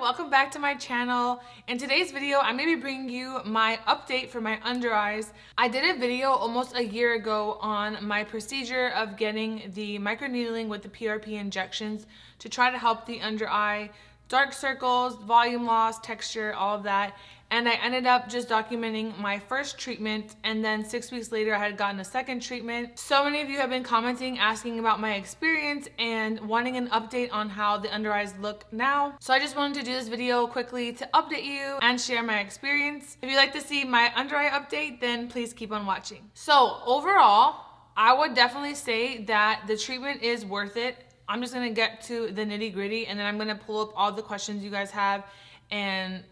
welcome back to my channel. In today's video, I'm going to be bringing you my update for my under eyes. I did a video almost a year ago on my procedure of getting the microneedling with the PRP injections to try to help the under eye, dark circles, volume loss, texture, all of that. And I ended up just documenting my first treatment, and then 6 weeks later I had gotten a second treatment. So many of you have been commenting, asking about my experience and wanting an update on how the under eyes look now. So I just wanted to do this video quickly to update you and share my experience. If you'd like to see my under eye update, then please keep on watching. So overall, I would definitely say that the treatment is worth it. I'm just gonna get to the nitty gritty, and then I'm gonna pull up all the questions you guys have and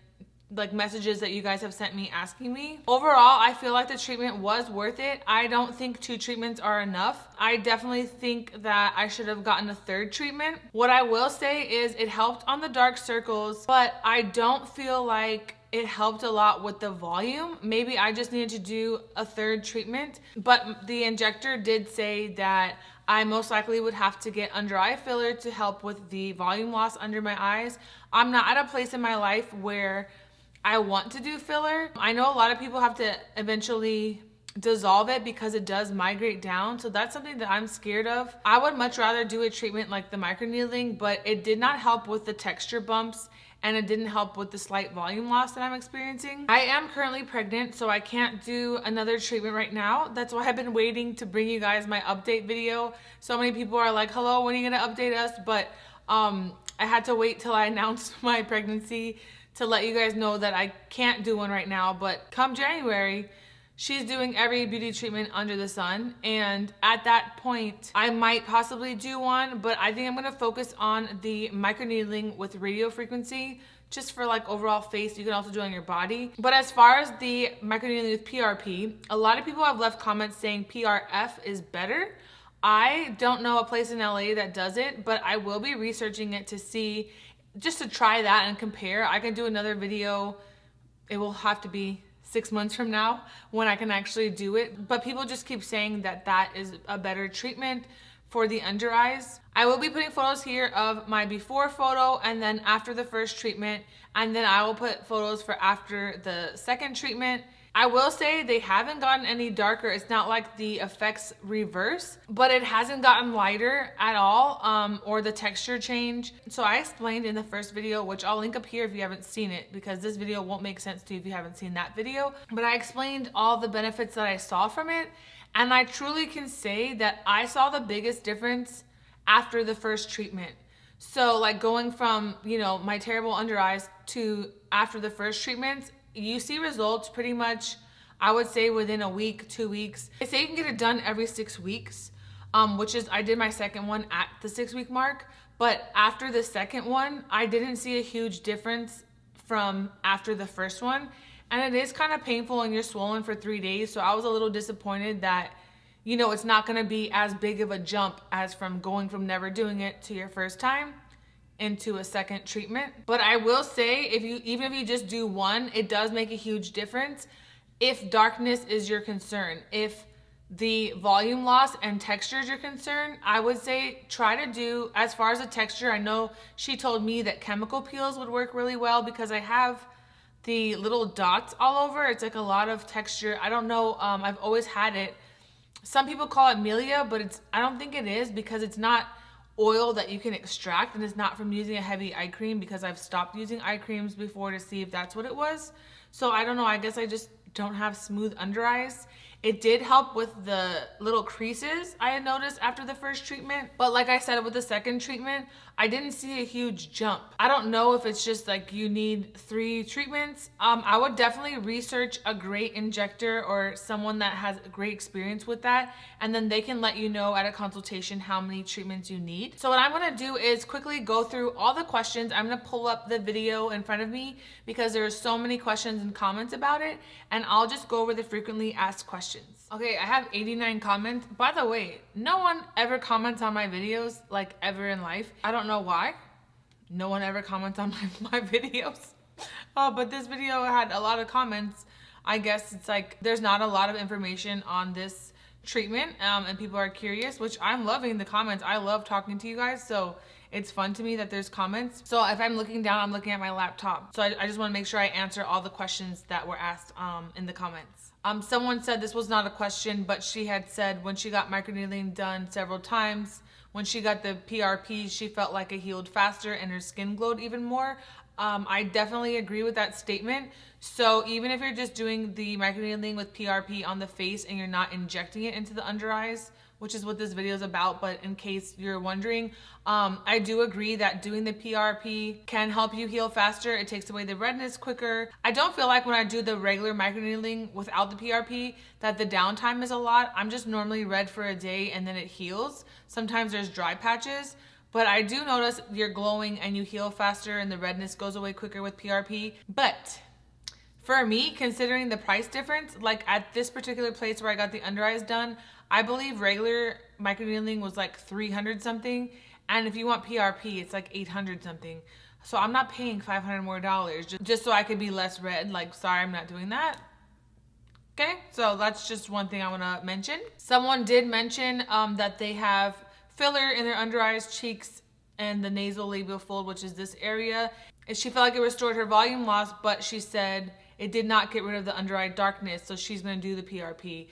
like messages that you guys have sent me asking me. Overall, I feel like the treatment was worth it. I don't think 2 treatments are enough. I definitely think that I should have gotten a 3rd treatment. What I will say is it helped on the dark circles, but I don't feel like it helped a lot with the volume. Maybe I just needed to do a 3rd treatment, but the injector did say that I most likely would have to get under eye filler to help with the volume loss under my eyes. I'm not at a place in my life where I want to do filler. I know a lot of people have to eventually dissolve it because it does migrate down. So that's something that I'm scared of. I would much rather do a treatment like the microneedling, but it did not help with the texture bumps and it didn't help with the slight volume loss that I'm experiencing. I am currently pregnant, so I can't do another treatment right now. That's why I've been waiting to bring you guys my update video. So many people are like, hello, when are you gonna update us? But I had to wait till I announced my pregnancy to let you guys know that I can't do one right now, but come January, she's doing every beauty treatment under the sun. And at that point, I might possibly do one, but I think I'm gonna focus on the microneedling with radio frequency, just for like overall face. You can also do it on your body. But as far as the microneedling with PRP, a lot of people have left comments saying PRF is better. I don't know a place in LA that does it, but I will be researching it to see, just to try that and compare. I can do another video. It will have to be 6 months from now when I can actually do it. But people just keep saying that that is a better treatment for the under eyes. I will be putting photos here of my before photo and then after the first treatment. And then I will put photos for after the second treatment. I will say they haven't gotten any darker. It's not like the effects reverse, but it hasn't gotten lighter at all, or the texture change. So I explained in the first video, which I'll link up here if you haven't seen it, because this video won't make sense to you if you haven't seen that video. But I explained all the benefits that I saw from it. And I truly can say that I saw the biggest difference after the first treatment. So like going from, you know, my terrible under eyes to after the first treatments, you see results pretty much, I would say, within a week, 2 weeks. They say you can get it done every 6 weeks, which is, I did my second one at the 6-week mark. But after the second one, I didn't see a huge difference from after the first one. And it is kind of painful and you're swollen for 3 days. So I was a little disappointed that, you know, it's not gonna be as big of a jump as from going from never doing it to your first time into a second treatment. But I will say, even if you just do one, it does make a huge difference if darkness is your concern. If the volume loss and texture is your concern, I would say try to do, as far as the texture, I know she told me that chemical peels would work really well because I have the little dots all over. It's like a lot of texture. I don't know, I've always had it. Some people call it milia, but I don't think it is, because it's not oil that you can extract, and it's not from using a heavy eye cream, because I've stopped using eye creams before to see if that's what it was. So I don't know, I guess I just don't have smooth under eyes. It did help with the little creases I had noticed after the first treatment. But like I said, with the second treatment, I didn't see a huge jump. I don't know if it's just like you need 3 treatments. I would definitely research a great injector or someone that has a great experience with that. And then they can let you know at a consultation how many treatments you need. So what I'm gonna do is quickly go through all the questions. I'm gonna pull up the video in front of me because there's so many questions and comments about it. And I'll just go over the frequently asked questions. Okay, I have 89 comments. By the way, no one ever comments on my videos, like ever in life. I don't know why. No one ever comments on my videos. But this video had a lot of comments. I guess it's like there's not a lot of information on this treatment, and people are curious, which I'm loving the comments. I love talking to you guys, so it's fun to me that there's comments. So if I'm looking down, I'm looking at my laptop. So I just want to make sure I answer all the questions that were asked in the comments. Someone said this was not a question, but she had said when she got microneedling done several times, when she got the PRP, she felt like it healed faster and her skin glowed even more. I definitely agree with that statement. So even if you're just doing the microneedling with PRP on the face and you're not injecting it into the under eyes, which is what this video is about, but in case you're wondering, I do agree that doing the PRP can help you heal faster. It takes away the redness quicker. I don't feel like when I do the regular microneedling without the PRP that the downtime is a lot. I'm just normally red for a day and then it heals. Sometimes there's dry patches. But I do notice you're glowing and you heal faster and the redness goes away quicker with PRP. But for me, considering the price difference, like at this particular place where I got the under eyes done, I believe regular microneedling was like 300 something. And if you want PRP, it's like 800 something. So I'm not paying $500 more just so I could be less red. Like, sorry, I'm not doing that. Okay, so that's just one thing I want to mention. Someone did mention that they have filler in their under eyes, cheeks, and the nasal labial fold, which is this area. And she felt like it restored her volume loss, but she said it did not get rid of the under eye darkness, so she's going to do the PRP.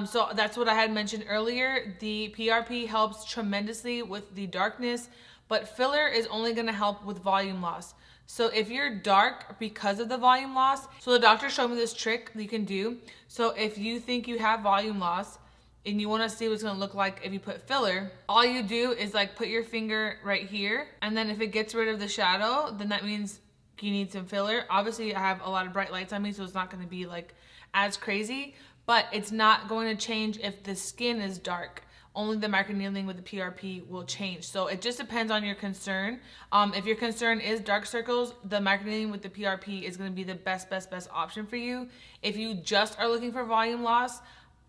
So that's what I had mentioned earlier. The PRP helps tremendously with the darkness, but filler is only going to help with volume loss. So if you're dark because of the volume loss, so the doctor showed me this trick you can do. So if you think you have volume loss, and you want to see what it's going to look like if you put filler, all you do is like put your finger right here, and then if it gets rid of the shadow, then that means you need some filler. Obviously I have a lot of bright lights on me, so it's not going to be like as crazy, but it's not going to change if the skin is dark. Only the microneedling with the PRP will change. So it just depends on your concern. If your concern is dark circles, the microneedling with the PRP is going to be the best option for you. If you just are looking for volume loss,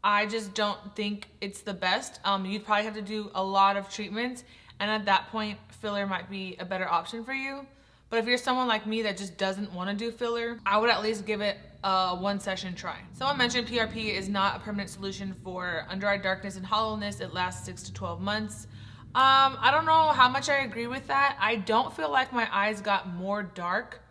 I just don't think it's the best. You'd probably have to do a lot of treatments, and at that point, filler might be a better option for you. But if you're someone like me that just doesn't want to do filler, I would at least give it a one session try. Someone mentioned PRP is not a permanent solution for under eye darkness and hollowness. It lasts 6 to 12 months. I don't know how much I agree with that. I don't feel like my eyes got more dark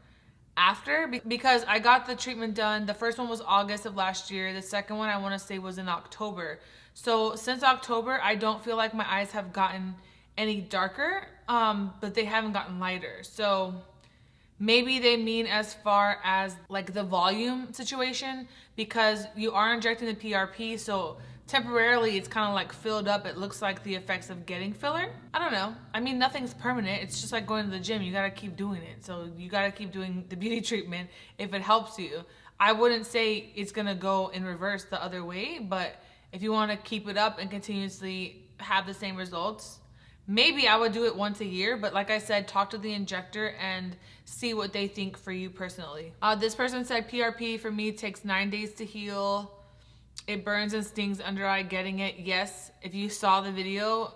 after, because I got the treatment done. The first one was August of last year. The second one I want to say was in October. So since October, I don't feel like my eyes have gotten any darker, but they haven't gotten lighter. So maybe they mean as far as like the volume situation, because you are injecting the PRP, so temporarily it's kind of like filled up. It looks like the effects of getting filler. I don't know. I mean, nothing's permanent. It's just like going to the gym. You got to keep doing it. So you got to keep doing the beauty treatment if it helps you. I wouldn't say it's going to go in reverse the other way, but if you want to keep it up and continuously have the same results, maybe I would do it once a year. But like I said, talk to the injector and see what they think for you personally. This person said PRP for me takes 9 days to heal. It burns and stings under eye getting it. Yes, if you saw the video,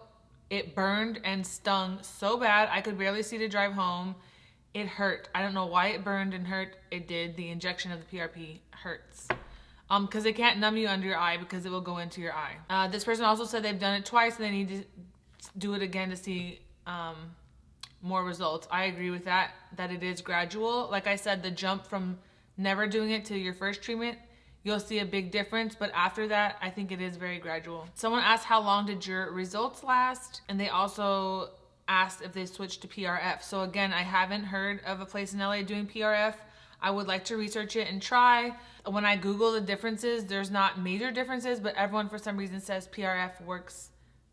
it burned and stung so bad. I could barely see to drive home. It hurt. I don't know why it burned and hurt. It did. The injection of the PRP hurts. Because it can't numb you under your eye because it will go into your eye. This person also said they've done it twice and they need to do it again to see more results. I agree with that it is gradual. Like I said, the jump from never doing it to your first treatment, you'll see a big difference, but after that, I think it is very gradual. Someone asked how long did your results last? And they also asked if they switched to PRF. So again, I haven't heard of a place in LA doing PRF. I would like to research it and try. When I Google the differences, there's not major differences, but everyone for some reason says PRF works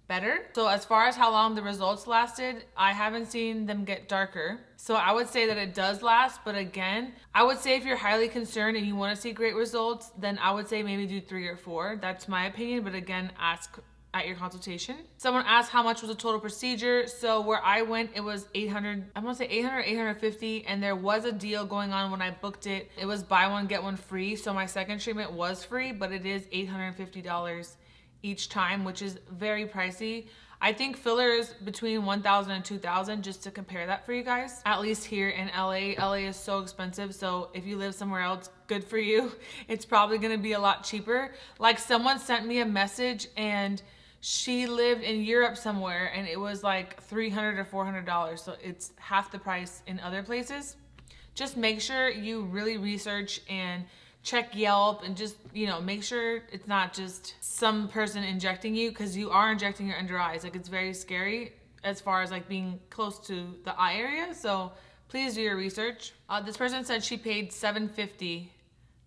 better. So as far as how long the results lasted, I haven't seen them get darker. So I would say that it does last, but again, I would say if you're highly concerned and you want to see great results, then I would say maybe do 3 or 4. That's my opinion, but again, ask at your consultation. Someone asked how much was the total procedure. So where I went, it was 800, I want to say 800, 850, and there was a deal going on when I booked it. It was buy one, get one free. So my second treatment was free, but it is $850 each time, which is very pricey. I think filler is between $1,000 and $2,000, just to compare that for you guys. At least here in LA. LA is so expensive, so if you live somewhere else, good for you. It's probably gonna be a lot cheaper. Like someone sent me a message and She lived in Europe somewhere and it was like $300 or $400. So it's half the price in other places. Just make sure you really research and check Yelp and just, make sure it's not just some person injecting you, because you are injecting your under eyes. Like, it's very scary as far as like being close to the eye area. So please do your research. This person said she paid $750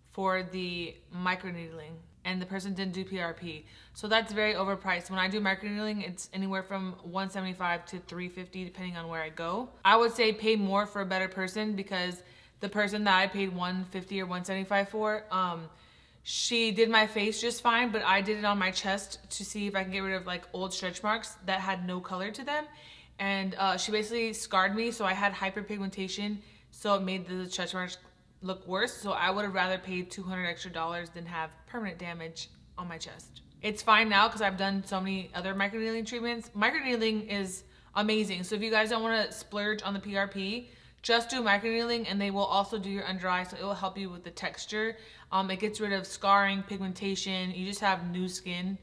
for the microneedling, and the person didn't do PRP. So that's very overpriced. When I do microneedling, it's anywhere from $175 to $350 depending on where I go. I would say pay more for a better person, because the person that I paid $150 or $175 for, she did my face just fine, but I did it on my chest to see if I can get rid of like old stretch marks that had no color to them. And she basically scarred me, so I had hyperpigmentation, so it made the stretch marks look worse. So I would have rather paid $200 extra than have permanent damage on my chest. It's fine now because I've done so many other microneedling treatments. Microneedling is amazing. So if you guys don't want to splurge on the PRP, just do microneedling, and they will also do your under eye, so it will help you with the texture. It gets rid of scarring, pigmentation. You just have new skin.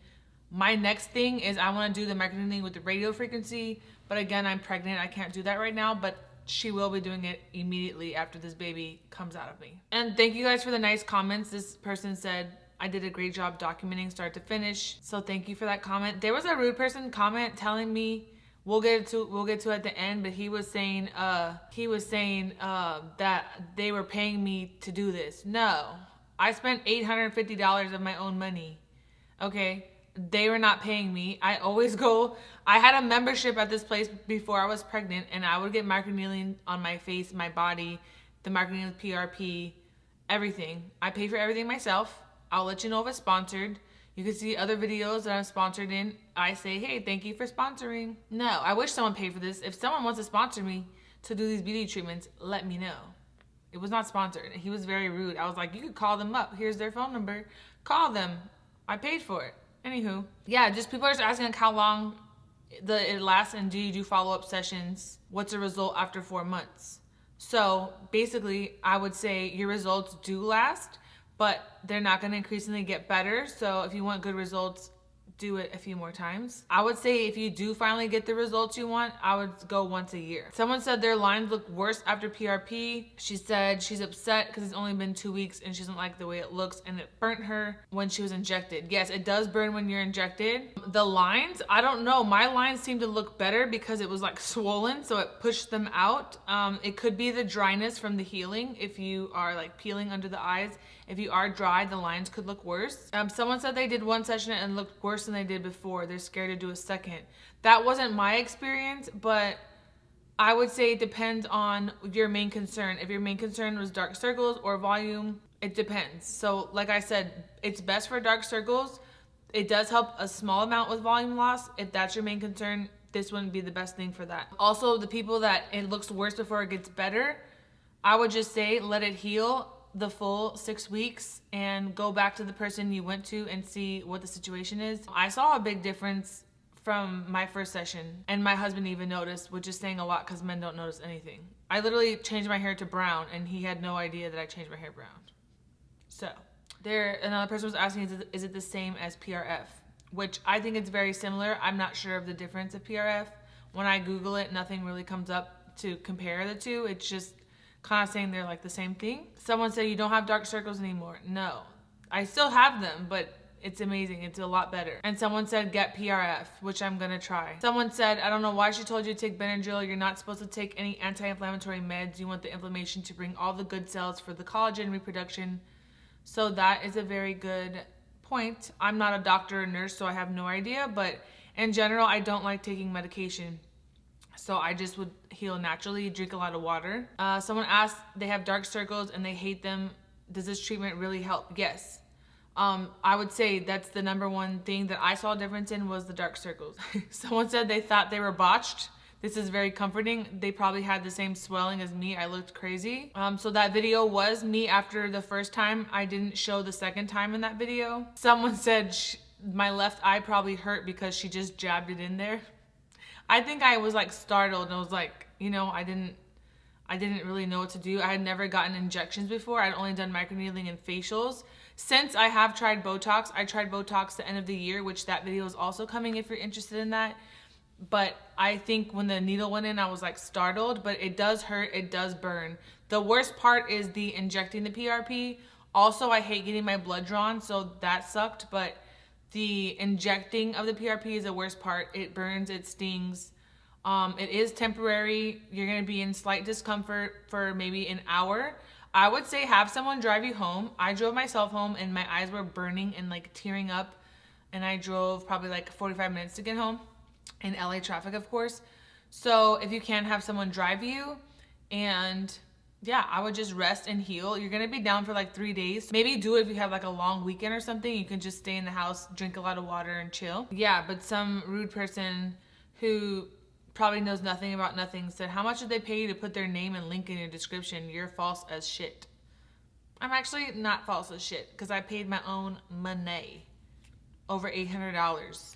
My next thing is I want to do the microneedling with the radio frequency, but again, I'm pregnant. I can't do that right now, but she will be doing it immediately after this baby comes out of me. And thank you guys for the nice comments. This person said I did a great job documenting start to finish. So thank you for that comment. There was a rude person comment telling me, we'll get to at the end, but he was saying that they were paying me to do this. No, I spent $850 of my own money. Okay, they were not paying me. I always go. I had a membership at this place before I was pregnant, and I would get microneedling on my face, my body, the microneedling PRP, everything. I pay for everything myself. I'll let you know if it's sponsored. You can see other videos that I'm sponsored in. I say, hey, thank you for sponsoring. No, I wish someone paid for this. If someone wants to sponsor me to do these beauty treatments, let me know. It was not sponsored. He was very rude. I was like, you could call them up. Here's their phone number. Call them. I paid for it. Anywho, yeah, just people are just asking like how long it lasts, and do you do follow-up sessions? What's the result after 4 months? So basically, I would say your results do last, but they're not going to increasingly get better. So if you want good results, do it a few more times. I would say if you do finally get the results you want, I would go once a year. Someone said their lines look worse after PRP. She said she's upset because it's only been 2 weeks and she doesn't like the way it looks, and it burnt her when she was injected. Yes, it does burn when you're injected. The lines, I don't know. My lines seem to look better because it was like swollen, so it pushed them out. It could be the dryness from the healing. If you are like peeling under the eyes, if you are dry, the lines could look worse. Someone said they did one session and looked worse than they did before. They're scared to do a second. That wasn't my experience, but I would say it depends on your main concern. If your main concern was dark circles or volume, it depends. So like I said, it's best for dark circles. It does help a small amount with volume loss. If that's your main concern, this wouldn't be the best thing for that. Also, the people that it looks worse before it gets better, I would just say let it heal the full 6 weeks and go back to the person you went to and see what the situation is. I saw a big difference from my first session, and my husband even noticed, which is saying a lot because men don't notice anything. I literally changed my hair to brown and he had no idea that I changed my hair brown. So another person was asking, is it the same as PRF? Which I think it's very similar. I'm not sure of the difference of PRF. When I Google it, nothing really comes up to compare the two. It's just kind of saying they're like the same thing. Someone said you don't have dark circles anymore. No, I still have them, but it's amazing. It's a lot better. And someone said get PRF, which I'm gonna try. Someone said, I don't know why she told you to take Benadryl. You're not supposed to take any anti-inflammatory meds. You want the inflammation to bring all the good cells for the collagen reproduction. So that is a very good point. I'm not a doctor or nurse, so I have no idea, but in general, I don't like taking medication. So I just would heal naturally, drink a lot of water. Someone asked, they have dark circles and they hate them. Does this treatment really help? Yes. I would say that's the number one thing that I saw a difference in was the dark circles. Someone said they thought they were botched. This is very comforting. They probably had the same swelling as me. I looked crazy. So that video was me after the first time. I didn't show the second time in that video. Someone said my left eye probably hurt because she just jabbed it in there. I think I was like startled and I was like, I I didn't really know what to do. I had never gotten injections before. I'd only done microneedling and facials. Since I have tried Botox, I tried Botox the end of the year, which that video is also coming if you're interested in that. But I think when the needle went in, I was like startled, but it does hurt, it does burn. The worst part is the injecting the PRP. Also, I hate getting my blood drawn, so that sucked, but the injecting of the PRP is the worst part. It burns, it stings. It is temporary. You're gonna be in slight discomfort for maybe an hour. I would say have someone drive you home. I drove myself home and my eyes were burning and like tearing up, and I drove probably like 45 minutes to get home in LA traffic, of course. So if you can have someone drive you, and yeah, I would just rest and heal. You're gonna be down for like 3 days. Maybe do it if you have like a long weekend or something. You can just stay in the house, drink a lot of water and chill. Yeah, but some rude person who probably knows nothing about nothing said, how much did they pay you to put their name and link in your description? You're false as shit. I'm actually not false as shit because I paid my own money, over $800.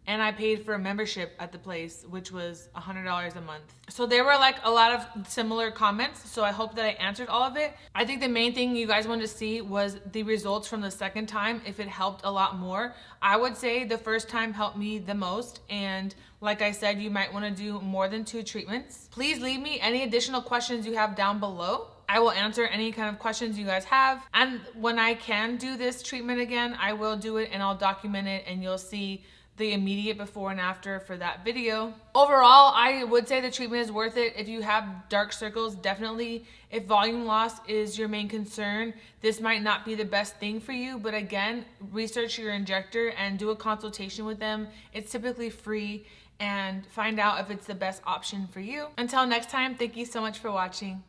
And I paid for a membership at the place, which was $100 a month. So there were like a lot of similar comments. So I hope that I answered all of it. I think the main thing you guys wanted to see was the results from the second time, if it helped a lot more. I would say the first time helped me the most. And like I said, you might want to do more than 2 treatments. Please leave me any additional questions you have down below. I will answer any kind of questions you guys have. And when I can do this treatment again, I will do it and I'll document it, and you'll see the immediate before and after for that video. Overall, I would say the treatment is worth it. If you have dark circles, definitely. If volume loss is your main concern, this might not be the best thing for you, but again, research your injector and do a consultation with them. It's typically free, and find out if it's the best option for you. Until next time, thank you so much for watching.